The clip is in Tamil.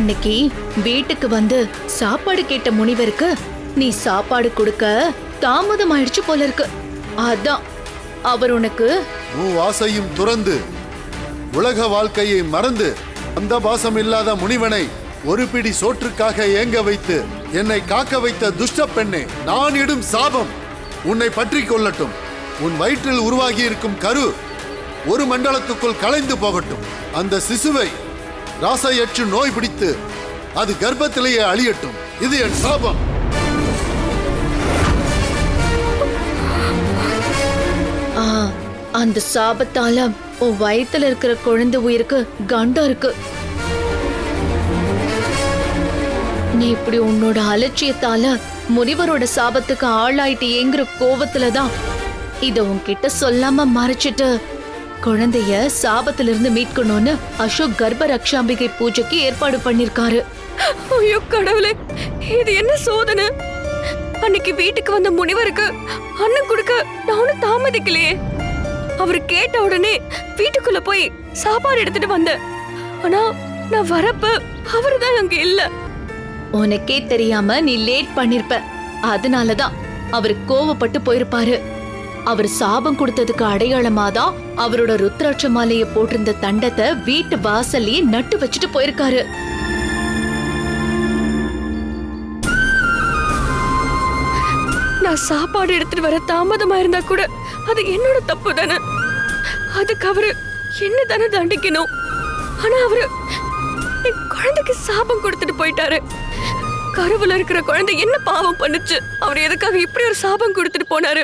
அன்னைக்கு வீட்டுக்கு வந்து சாப்பாடு கேட்ட முனிவருக்கு நீ சாப்பாடு கொடுக்க தாமதம் ஆயிடுச்சு போல இருக்கு. அதான் அவர் உனக்கு ஆசையும் துறந்து உலக வாழ்க்கையை மறந்து அந்த பாசம் இல்லாத முனிவனை ஒரு பிடி சோற்றுக்காக ஏங்க வைத்து என்னை காக்க வைத்த துஷ்ட பெண்ணே, நான் இடும் சாபம் உன்னை பற்றி கொள்ளட்டும். உன் வயிற்றில் உருவாகி இருக்கும் கரு ஒரு மண்டலத்துக்குள் கலைந்து போகட்டும். அந்த சிசுவை ராசையற்று நோய் பிடித்து அது கர்ப்பத்திலேயே அழியட்டும். இது என் சாபம். அந்த சாபத்தால உன் வயித்துல இருக்கிற குழந்தை உயிருக்கு கண்டம் இருக்கு. நீ இப்படி உன்னோட அலட்சியத்தால முனிவரோட சாபத்துக்கு ஆளாயிட்டேங்கிற கோவத்துலதான் இத உன்கிட்ட சொல்லாம மறைச்சிட்டு குழந்தைய சாபத்திலிருந்து மீட்கணும்னு அசோக் கர்ப்ப ரக்ஷாம்பிகை பூஜைக்கு ஏற்பாடு பண்ணிருக்காரு. ஐயோ கடவுளே, இது என்ன சோதனை! அன்னைக்கு வீட்டுக்கு வந்த முனிவருக்கு அன்னம் கொடுக்க நானும் தாமதிக்கலையே. அவரு கேட்ட உடனே வீட்டுக்குள்ள போய் சாப்பாடு எடுத்துட்டு வந்தேன். ஆனா நான் வரப்ப அவருதான் அங்க இல்ல. உனக்கே தெரியாம நீ லேட் பண்ணிருப்ப. அதனாலதான் அவரு கோவப்பட்டு போயிருப்பாரு. அவர் சாபம் கொடுத்ததுக்கு அடையாளமாதான் அவரோட ருத்ராட்ச மாலைய போட்டிருந்த தண்டத்தை வீட்டு வாசல்லயே நட்டு வச்சுட்டு போயிருக்காரு. நான் சாப்பாடு எடுத்துட்டு வர தாமதமா இருந்தா கூட அது என்னோட தப்பு தானே. அதுக்கு அவரு என்ன தானே தண்டிக்கணும். ஆனா அவரு என் குழந்தைக்கு சாபம் கொடுத்துட்டு போயிட்டாரு. கருவுல இருக்கிற குழந்தை என்ன பாவம் பண்ணுச்சு? அவர் எதுக்காக இப்படி ஒரு சாபம் கொடுத்துட்டு போனாரு?